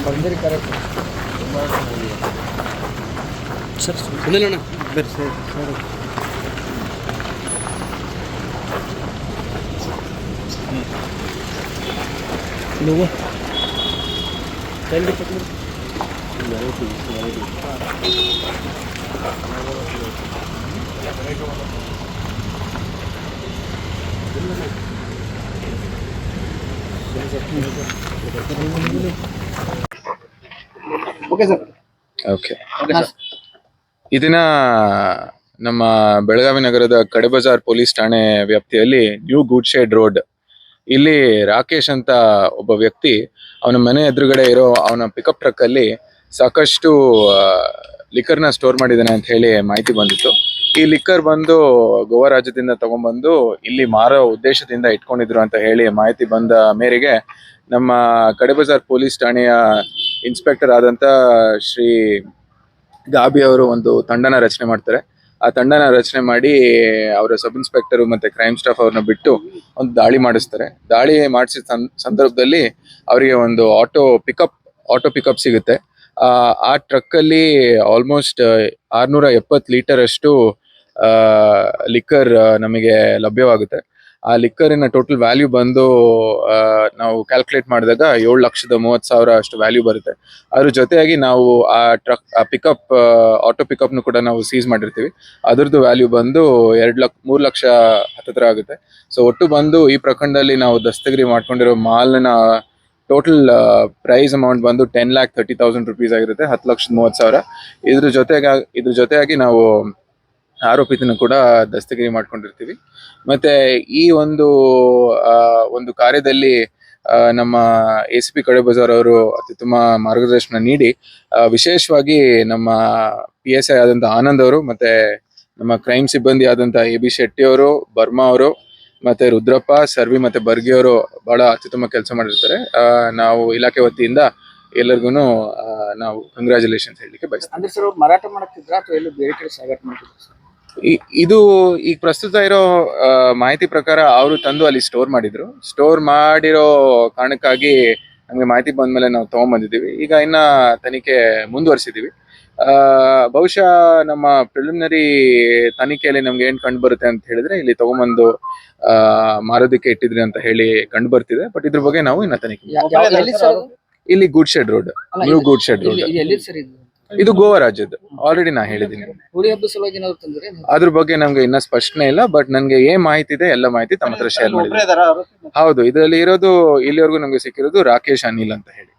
ಬಂದಿರಿ correct sir ಸುನಿಲಣ್ಣ ಬರ್ರಿ sir sir నువ్వు రండి పక్కన ಓಕೆ ಸರ್. ಓಕೆ ಈ ದಿನ ನಮ್ಮ ಬೆಳಗಾವಿ ನಗರದ ಕಡೆಬಜಾರ್ ಪೊಲೀಸ್ ಠಾಣೆ ವ್ಯಾಪ್ತಿಯಲ್ಲಿ ನ್ಯೂ ಗೂಡ್ ಶೆಡ್ ರೋಡ್ ಇಲ್ಲಿ ರಾಕೇಶ್ ಅಂತ ಒಬ್ಬ ವ್ಯಕ್ತಿ ಅವನ ಮನೆ ಎದುರುಗಡೆ ಇರೋ ಅವನ ಪಿಕಪ್ ಟ್ರಕ್ ಅಲ್ಲಿ ಸಾಕಷ್ಟು ಲಿಕ್ಕರ್ನ ಸ್ಟೋರ್ ಮಾಡಿದ್ದಾನೆ ಅಂತ ಹೇಳಿ ಮಾಹಿತಿ ಬಂದಿತ್ತು. ಈ ಲಿಕ್ಕರ್ ಬಂದು ಗೋವಾ ರಾಜ್ಯದಿಂದ ತಗೊಂಡ್ಬಂದು ಇಲ್ಲಿ ಮಾರೋ ಉದ್ದೇಶದಿಂದ ಇಟ್ಕೊಂಡಿದ್ರು ಅಂತ ಹೇಳಿ ಮಾಹಿತಿ ಬಂದ ಮೇರೆಗೆ ನಮ್ಮ ಕಡೆಬಜಾರ್ ಪೊಲೀಸ್ ಠಾಣೆಯ ಇನ್ಸ್ಪೆಕ್ಟರ್ ಆದಂತ ಶ್ರೀ ಗಾಬಿ ಅವರು ಒಂದು ತಂಡನ ರಚನೆ ಮಾಡ್ತಾರೆ. ಆ ತಂಡನ ರಚನೆ ಮಾಡಿ ಅವರ ಸಬ್ ಇನ್ಸ್ಪೆಕ್ಟರ್ ಮತ್ತೆ ಕ್ರೈಮ್ ಸ್ಟಾಫ್ ಅವ್ರನ್ನ ಬಿಟ್ಟು ಒಂದು ದಾಳಿ ಮಾಡಿಸ್ತಾರೆ. ದಾಳಿ ಮಾಡಿಸಿದ ಸಂದರ್ಭದಲ್ಲಿ ಅವರಿಗೆ ಒಂದು ಆಟೋ ಪಿಕಪ್ ಸಿಗುತ್ತೆ. ಆ ಟ್ರಕ್ ಅಲ್ಲಿ ಆಲ್ಮೋಸ್ಟ್ 670 ಲೀಟರ್ ಅಷ್ಟು ಲಿಕ್ಕರ್ ನಮಗೆ ಲಭ್ಯವಾಗುತ್ತೆ. ಆ ಲಿಕ್ಕರಿನ ಟೋಟಲ್ ವ್ಯಾಲ್ಯೂ ಬಂದು ನಾವು ಕ್ಯಾಲ್ಕುಲೇಟ್ ಮಾಡಿದಾಗ 7,30,000 ಅಷ್ಟು ವ್ಯಾಲ್ಯೂ ಬರುತ್ತೆ. ಅದ್ರ ಜೊತೆಯಾಗಿ ನಾವು ಆ ಪಿಕಪ್ ಆಟೋ ಪಿಕಪ್ನು ಕೂಡ ನಾವು ಸೀಸ್ ಮಾಡಿರ್ತೀವಿ. ಅದ್ರದ್ದು ವ್ಯಾಲ್ಯೂ ಬಂದು 3 ಲಕ್ಷ ಹತ್ತಿರ ಆಗುತ್ತೆ. ಸೊ ಒಟ್ಟು ಬಂದು ಈ ಪ್ರಕರಣದಲ್ಲಿ ನಾವು ದಸ್ತಗಿರಿ ಮಾಡ್ಕೊಂಡಿರೋ ಮಾಲ್ನ ಟೋಟಲ್ ಪ್ರೈಸ್ ಅಮೌಂಟ್ ಬಂದು 10,30,000 rupees ಆಗಿರುತ್ತೆ, 10,30,000. ಇದ್ರ ಜೊತೆಯಾಗಿ ನಾವು ಆರೋಪಿತನ ಕೂಡ ದಸ್ತಗಿರಿ ಮಾಡ್ಕೊಂಡಿರ್ತೀವಿ. ಮತ್ತೆ ಈ ಒಂದು ಕಾರ್ಯದಲ್ಲಿ ನಮ್ಮ ACP ಕಡೆಬಜಾರ್ ಅವರು ಅತ್ಯುತ್ತಮ ಮಾರ್ಗದರ್ಶನ ನೀಡಿ ವಿಶೇಷವಾಗಿ ನಮ್ಮ PSI ಆದಂತ ಆನಂದ್ ಅವರು ಮತ್ತೆ ನಮ್ಮ ಕ್ರೈಮ್ ಸಿಬ್ಬಂದಿ ಆದಂತ AB ಶೆಟ್ಟಿ ಅವರು, ಬರ್ಮಾ ಅವರು ಮತ್ತೆ ರುದ್ರಪ್ಪ, ಸರ್ವಿ ಮತ್ತೆ ಬರ್ಗಿ ಅವರು ಬಹಳ ಅತ್ಯುತ್ತಮ ಕೆಲಸ ಮಾಡಿರ್ತಾರೆ. ನಾವು ಇಲಾಖೆ ವತಿಯಿಂದ ಎಲ್ಲರಿಗೂ ನಾವು ಕಂಗ್ರಾಚುಲೇಷನ್ಸ್ ಹೇಳಲಿಕ್ಕೆ ಬಯಸ್ತೀವಿ. ಅಂದ್ರೆ ಸರ್ ಮಾರಾಟ ಮಾಡಕ್ತಿದ್ರ ಅಥವಾ ಎಲ್ಲೂ ಬೇರೆ ಕಡೆ ಸಾಗಾಟ ಮಾಡ್ತಿದ್ರು? ಇದು ಈಗ ಪ್ರಸ್ತುತ ಇರೋ ಮಾಹಿತಿ ಪ್ರಕಾರ ಅವರು ತಂದು ಅಲ್ಲಿ ಸ್ಟೋರ್ ಮಾಡಿರೋ ಕಾರಣಕ್ಕಾಗಿ ನಮ್ಗೆ ಮಾಹಿತಿ ಬಂದ್ಮೇಲೆ ನಾವು ತಗೊಂಡ್ಬಂದಿದ್ದೀವಿ. ಈಗ ಇನ್ನ ತನಿಖೆ ಮುಂದುವರಿಸಿದೀವಿ. ಬಹುಶಃ ನಮ್ಮ ಪ್ರಿಲಿಮಿನರಿ ತನಿಖೆಯಲ್ಲಿ ನಮ್ಗೆ ಏನ್ ಕಂಡು ಬರುತ್ತೆ ಅಂತ ಹೇಳಿದ್ರೆ ಇಲ್ಲಿ ತಗೊಂಡ್ಬಂದು ಮಾರೋದಕ್ಕೆ ಇಟ್ಟಿದ್ರಿ ಅಂತ ಹೇಳಿ ಕಂಡು ಬರ್ತಿದೆ. ಬಟ್ ಇದ್ರ ಬಗ್ಗೆ ನಾವು ಇನ್ನ ತನಿಖೆ ಇಲ್ಲಿ ಗೂಡ್ ಶೆಡ್ ರೋಡ್, ನ್ಯೂ ಗೂಡ್ ಶೆಡ್ ರೋಡ್, ಇದು ಗೋವಾ ರಾಜ್ಯದ್ದು. ಆಲ್ರೆಡಿ ನಾ ಹೇಳಿದ್ದೀನಿ. ಅದ್ರ ಬಗ್ಗೆ ನಮ್ಗೆ ಇನ್ನ ಸ್ಪಷ್ಟನೆ ಇಲ್ಲ. ಬಟ್ ನನ್ಗೆ ಏನ್ ಮಾಹಿತಿ ಇದೆ ಎಲ್ಲ ಮಾಹಿತಿ ತಮ್ಮ ಹತ್ರ ಶೇರ್ ಮಾಡಿದ್ದೀನಿ. ಹೌದು, ಇದರಲ್ಲಿ ಇರೋದು ಇಲ್ಲಿವರೆಗೂ ನಮ್ಗೆ ಸಿಕ್ಕಿರೋದು ರಾಕೇಶ್ ಅನಿಲ್ ಅಂತ ಹೇಳಿ.